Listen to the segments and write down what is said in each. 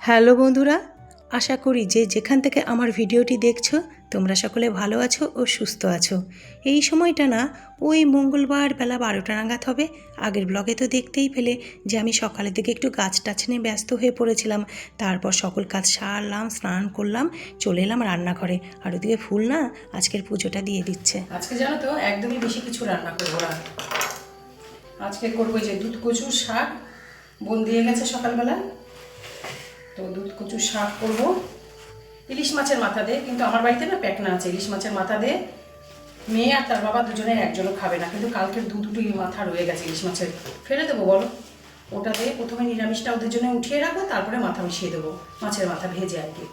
Hello বন্ধুরা, আশা করি যে যেখান থেকে আমার ভিডিওটি দেখছো তোমরা সকলে ভালো আছো ও সুস্থ আছো। এই সময়টা না ওই মঙ্গলবার বেলা 12টা নাগাদ হবে। আগের ব্লগে তো দেখতেই পেলে যে আমি সকালের দিকে একটু গাছ টাছ নিয়ে ব্যস্ত হয়ে পড়েছিলাম। তারপর সকল কাজ সারলাম, স্নান করলাম, চলে এলাম রান্নাঘরে। আর ওদিকে ফুল না আজকের পুজোটা দিয়ে দিচ্ছে। আজকে জানো তো একদমই বেশি কিছু রান্না করবো না। আজকে করবো যে দুধ কচুর শাক, বোন দিয়ে গেছে সকালবেলা, তো দুধ কচুর শাক করবো ইলিশ মাছের মাথা দিয়ে। কিন্তু আমার বাড়িতে না প্যাকনা আছে ইলিশ মাছের মাথা দিয়ে। মেয়ে আর তার বাবা দুজনের একজনও খাবে না, কিন্তু কালকের দুটো মাথা রয়ে গেছে ইলিশ মাছের, ফেলে দেবো বলো? ওটা দিয়ে প্রথমে নিরামিষটা ওদের জন্য উঠিয়ে রাখবো, তারপরে মাথা মিশিয়ে দেবো, মাছের মাথা ভেজে আর কি।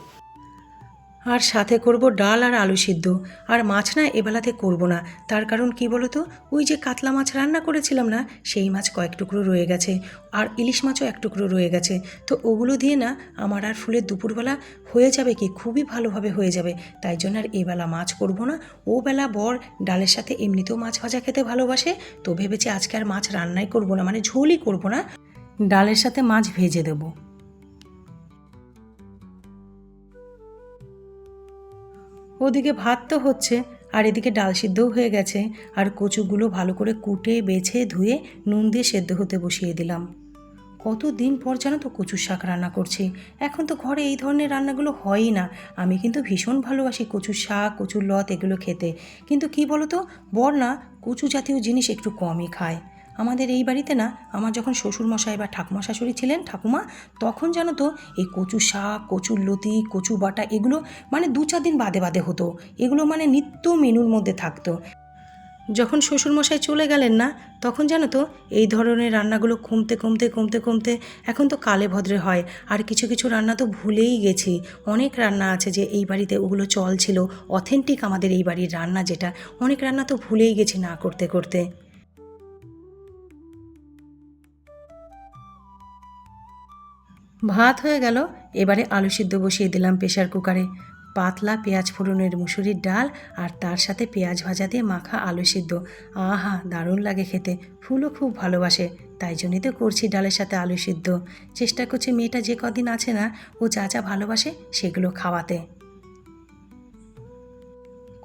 আর সাথে করব ডাল আর আলু সিদ্ধ। আর মাছ না এবেলাতে করব না, তার কারণ কি বলো তো, ওই যে কাতলা মাছ রান্না করেছিলাম না, সেই মাছ কয়েক টুকরো রয়ে গেছে, আর ইলিশ মাছও এক টুকরো রয়ে গেছে। তো ওগুলো দিয়ে না আমার আর ফুলের দুপুরবেলা হয়ে যাবে কি, খুবই ভালোভাবে হয়ে যাবে। তাই জন্য আর এবেলা মাছ করব না। ও বেলা বর ডালের সাথে এমনিতেও মাছ ভাজা খেতে ভালোবাসে, তো ভেবেছি আজকে আর মাছ রান্নাই করব না, মানে ঝোলই করব না, ডালের সাথে মাছ ভেজে দেবো। ওদিকে ভাত তো হচ্ছে, আর এদিকে ডাল সিদ্ধও হয়ে গেছে। আর কচুগুলো ভালো করে কুটে বেছে ধুয়ে নুন দিয়ে সেদ্ধ হতে বসিয়ে দিলাম। কতদিন পর জানো তো কচুর শাক রান্না করছি। এখন তো ঘরে এই ধরনের রান্নাগুলো হয়ই না। আমি কিন্তু ভীষণ ভালোবাসি কচুর শাক, কচুর লত এগুলো খেতে। কিন্তু কি বলো তো, বর না কচু জাতীয় জিনিস একটু কমই খায়। আমাদের এই বাড়িতে না আমার যখন শ্বশুরমশাই বা ঠাকুমা শাশুড়ি ছিলেন, ঠাকুমা, তখন জানো তো এই কচু শাক, কচুর লতি, কচু বাটা এগুলো মানে 2-4 দিন বাদে বাদে হতো। এগুলো মানে নিত্য মেনুর মধ্যে থাকতো। যখন শ্বশুরমশাই চলে গেলেন না, তখন জানো তো এই ধরনের রান্নাগুলো কমতে কমতে কমতে কমতে এখন তো কালে ভদ্রে হয়। আর কিছু কিছু রান্না তো ভুলেই গেছি। অনেক রান্না আছে যে এই বাড়িতে ওগুলো চল ছিল, অথেন্টিক আমাদের এই বাড়ির রান্না যেটা, অনেক রান্না তো ভুলেই গেছি না করতে করতে। ভাত হয়ে গেল, এবারে আলু সিদ্ধ বসিয়ে দিলাম প্রেশার কুকারে। পাতলা পেঁয়াজ ফোড়নের মুসুরির ডাল আর তার সাথে পেঁয়াজ ভাজা দিয়ে মাখা আলু সিদ্ধ, আহা দারুণ লাগে খেতে। ফুলও খুব ভালোবাসে, তাই জন্যই তো করছি ডালের সাথে আলু সিদ্ধ। চেষ্টা করছি মেয়েটা যে কদিন আছে না, ও যা যা ভালোবাসে সেগুলো খাওয়াতে।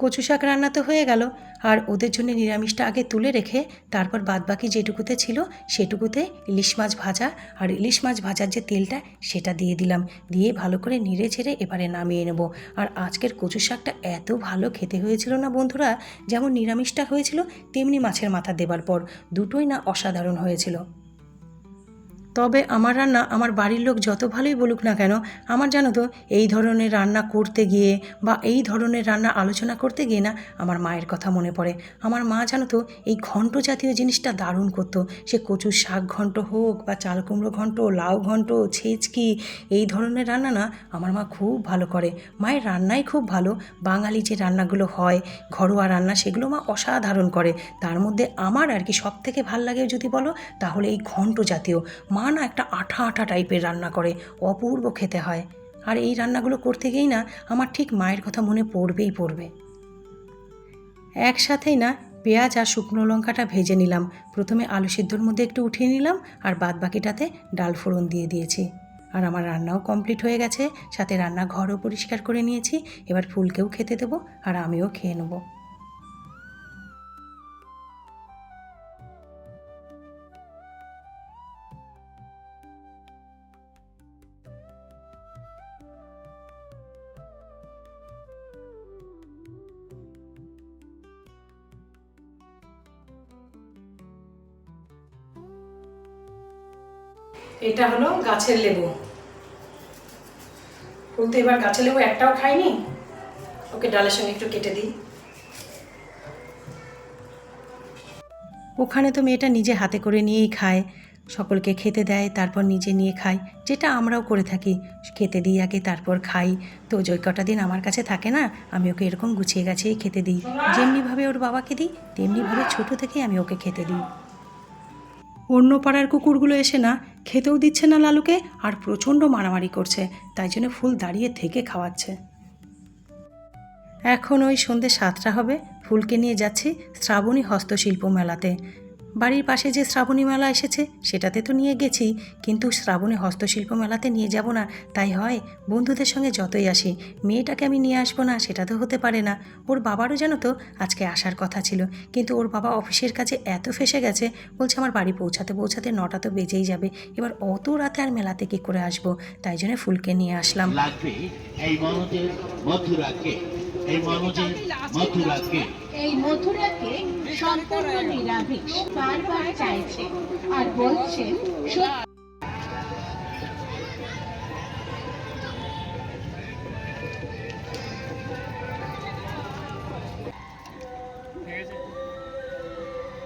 কচু শাক রান্না তো হয়ে গেল, আর ওদের জন্য নিরামিষটা আগে তুলে রেখে তারপর বাদবাকি যেটুকুতে ছিল সেটুকুতে ইলিশ মাছ ভাজা, আর ইলিশ মাছ ভাজার যে তেলটা সেটা দিয়ে দিলাম, দিয়ে ভালো করে নেড়ে ছেড়ে এবারে নামিয়ে নেব। আর আজকের কচু শাকটা এত ভালো খেতে হয়েছিল না বন্ধুরা, যেমন নিরামিষটা হয়েছিল তেমনি মাছের মাথা দেবার পর দুটোই না অসাধারণ হয়েছিল। তবে আমার রান্না আমার বাড়ির লোক যত ভালোই বলুক না কেন, আমার জানো তো এই ধরনের রান্না করতে গিয়ে বা এই ধরনের রান্না আলোচনা করতে গিয়ে না আমার মায়ের কথা মনে পড়ে। আমার মা জানো তো এই ঘন্ট জাতীয় জিনিসটা দারুণ করতো। সে কচুর শাক ঘন্ট হোক বা চাল কুমড়ো ঘন্ট, লাউ ঘন্ট, ছেচকি, এই ধরনের রান্না না আমার মা খুব ভালো করে। মায়ের রান্নাই খুব ভালো। বাঙালি যে রান্নাগুলো হয় ঘরোয়া রান্না, সেগুলো মা অসাধারণ করে। তার মধ্যে আমার আর কি সব থেকে ভাল লাগে যদি বলো, তাহলে এই ঘন্ট জাতীয়। মা না একটা আঠা আঠা টাইপের রান্না করে, অপূর্ব খেতে হয়। আর এই রান্নাগুলো করতে গিয়েই না আমার ঠিক মায়ের কথা মনে পড়বেই পড়বে। একসাথেই না পেঁয়াজ আর শুকনো লঙ্কাটা ভেজে নিলাম। প্রথমে আলু সিদ্ধর মধ্যে একটু উঠিয়ে নিলাম, আর বাদ বাকিটাতে ডাল ফোড়ন দিয়ে দিয়েছি। আর আমার রান্নাও কমপ্লিট হয়ে গেছে, সাথে রান্নাঘরও পরিষ্কার করে নিয়েছি। এবার ফুলকেও খেতে দেবো, আর আমিও খেয়ে নেবো। এটা হলো গাছের লেবু। ফুল তো এবার গাছের লেবু একটাও খাইনি, ওকে ডালের সঙ্গে একটু কেটে দিই। ওখানে তো মেয়েটা নিজে হাতে করে নিয়েই খায়, সকলকে খেতে দেয়, তারপর নিজে নিয়ে খায়, যেটা আমরাও করে থাকি। খেতে দিই আগে, তারপর খাই। তো যে কটা দিন আমার কাছে থাকে না, আমি ওকে এরকম গুছিয়ে গাছিয়েই খেতে দিই। যেমনিভাবে ওর বাবাকে দিই তেমনিভাবে ছোটো থেকেই আমি ওকে খেতে দিই। অন্য পাড়ার কুকুরগুলো এসে না খেতেও দিচ্ছে না লালুকে, আর প্রচণ্ড মারামারি করছে, তাই জন্য ফুল দাঁড়িয়ে থেকে খাওয়াচ্ছে। এখন ওই সন্ধ্যে 7টা হবে, ফুলকে নিয়ে যাচ্ছি শ্রাবণী হস্তশিল্প মেলাতে। বাড়ির পাশে যে শ্রাবণী মেলা এসেছে সেটাতে তো নিয়ে গেছি, কিন্তু শ্রাবণী হস্তশিল্প মেলাতে নিয়ে যাব না তাই হয়? বন্ধুদের সঙ্গে যতই আসি, মেয়েটাকে আমি নিয়ে আসবো না সেটা তো হতে পারে না। ওর বাবারও জানো তো আজকে আসার কথা ছিল, কিন্তু ওর বাবা অফিসের কাছে এত ফেঁসে গেছে, বলছে আমার বাড়ি পৌঁছাতে পৌঁছাতে 9টা তো বেজেই যাবে, এবার অত রাতে আর মেলাতে কী করে আসবো, তাই জন্য ফুলকে নিয়ে আসলাম। এই মনোজের মথুরাকে, এই মনোজের মথুরাকে, এই মথুরাকে সম্পূর্ণ নিরামিষ বারবার চাইছে আর বলছেন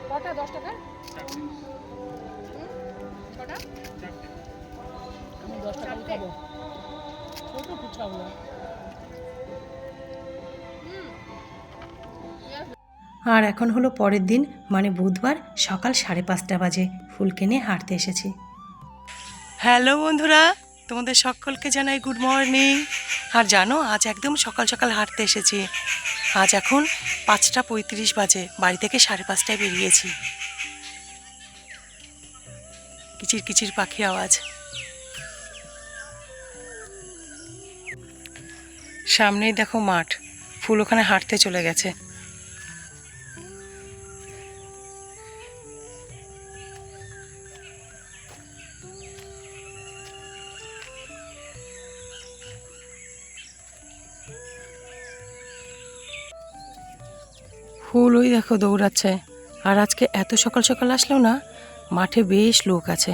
কটা 10 টাকা কটা আমি 10 টাকা খাবো ছোট ফুচকাগুলো। আর এখন হলো পরের দিন, মানে বুধবার সকাল 5:30 বাজে। ফুলকে নিয়ে হাঁটতে এসেছি। হ্যালো বন্ধুরা, তোমাদের সকলকে জানাই গুড মর্নিং। আর জানো আজ একদম সকাল সকাল হাঁটতে এসেছি। আজ এখন 5:35 বাজে, বাড়ি থেকে 5:30টায় বেরিয়েছি। কিচির কিচির পাখি আওয়াজ। সামনেই দেখো মাঠ, ফুল ওখানে হাঁটতে চলে গেছে। ফুল ওই দেখো দৌড়াচ্ছে। আর আজকে এত সকাল সকাল আসলেও না, মাঠে বেশ লোক আছে।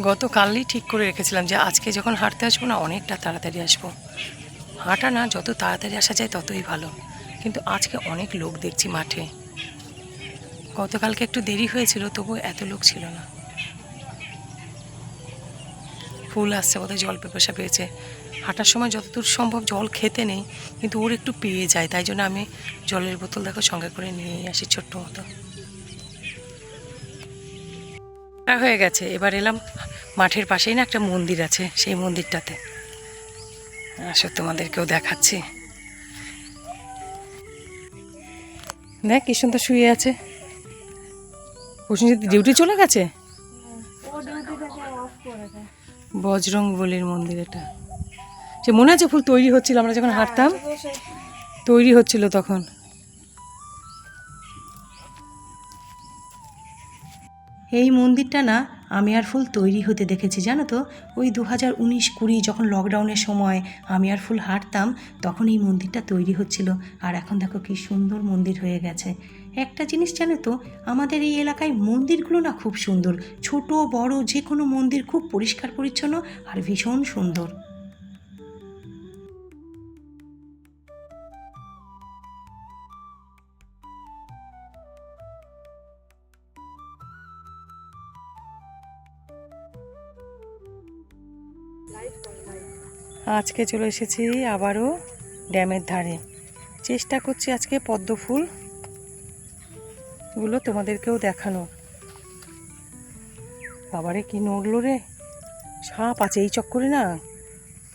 গতকালই ঠিক করে রেখেছিলাম যে আজকে যখন হাঁটতে আসবো না অনেকটা তাড়াতাড়ি আসবো। হাঁটা না যত তাড়াতাড়ি আসা যায় ততই ভালো, কিন্তু আজকে অনেক লোক দেখছি মাঠে। গতকালকে একটু দেরি হয়েছিল, তবু এত লোক ছিল না। ফুল আসছে, বোধহয় জল পিপাসা পেয়েছে। হাঁটার সময় যতদূর সম্ভব জল খেতে নেই, কিন্তু ওর একটু পেয়ে যায়, তাই জন্য আমি জলের বোতল দেখো সঙ্গে করে নিয়েই আসি ছোট্ট মতো। হয়ে গেছে, এবার এলাম মাঠের পাশেই না একটা মন্দির আছে, সেই মন্দিরটাতে আসো তোমাদেরকেও দেখাচ্ছি। দেখ কি সুন্দর শুয়ে আছে। প্রসেনজিৎ ডিউটি চলে গেছে। বজরং বলির মন্দির এটা। সে মনে আছে ফুল তৈরি হচ্ছিল, আমরা যখন হাঁটতাম তৈরি হচ্ছিল তখন। এই মন্দিরটা না আমি আর ফুল তৈরি হতে দেখেছি জানো তো। ওই 2019-20 যখন লকডাউনের সময় আমি আর ফুল হাঁটতাম, তখন এই মন্দিরটা তৈরি হচ্ছিল। আর এখন দেখো কি সুন্দর মন্দির হয়ে গেছে। একটা জিনিস জানো তো, আমাদের এই এলাকায় মন্দিরগুলো না খুব সুন্দর, ছোট বড় যে কোনো মন্দির খুব পরিষ্কার পরিচ্ছন্ন আর ভীষণ সুন্দর। আজকে চলে এসেছি আবারও ড্যামের ধারে। চেষ্টা করছি আজকে পদ্ম ফুলগুলো তোমাদেরকেও দেখানো। বাবারে কি নড়লো রে, সাপ আছে এই চক্করে না,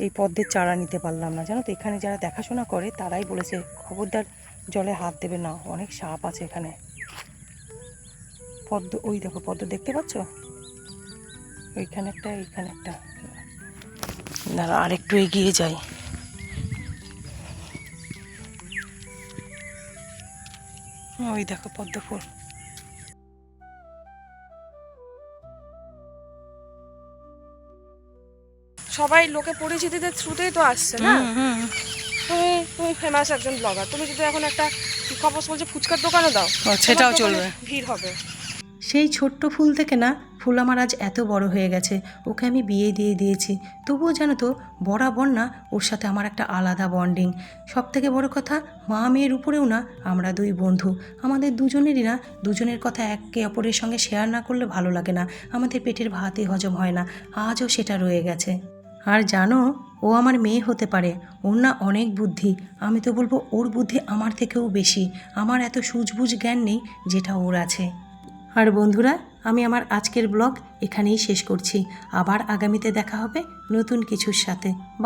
এই পদ্মের চারা নিতে পারলাম না জানো তো। এখানে যারা দেখাশোনা করে তারাই বলেছে খবরদার জলে হাত দেবে না, অনেক সাপ আছে এখানে। পদ্ম ওই দেখো, পদ্ম দেখতে পাচ্ছ, ওইখানে একটা এইখানে একটা। দাঁড়া আরেকটু এগিয়ে যাই। ওই দেখো পদ্ম ফুল। সবাই লোকে পরিচিতিদের থ্রুতেই তো আসছে না। তুমি ফেমাস একজন ব্লগার, তুমি যদি এখন একটা কি খবর বলছে ফুচকার দোকানে দাও, সেটাও চলবে, ভিড় হবে। সেই ছোট্ট ফুল থেকে না ফুল আমার আজ এত বড় হয়ে গেছে। ওকে আমি বিয়ে দিয়ে দিয়েছি, তবুও জানো তো বরাবর না ওর সাথে আমার একটা আলাদা বন্ডিং। সব থেকে বড় কথা, মা মেয়ের উপরেও না আমরা দুই বন্ধু। আমাদের দুজনেরই না দুজনের কথা একে অপরের সঙ্গে শেয়ার না করলে ভালো লাগে না, আমাদের পেটের ভাতই হজম হয় না। আজও সেটা রয়ে গেছে। আর জানো, ও আমার মেয়ে হতে পারে, ওর না অনেক বুদ্ধি। আমি তো বলবো ওর বুদ্ধি আমার থেকেও বেশি। আমার এত সূঝবুঝ জ্ঞান নেই যেটা ওর আছে। আর বন্ধুরা, আমি আমার আজকের ব্লগ এখানেই শেষ করছি। আবার আগামীতে দেখা হবে নতুন কিছুর সাথে। বা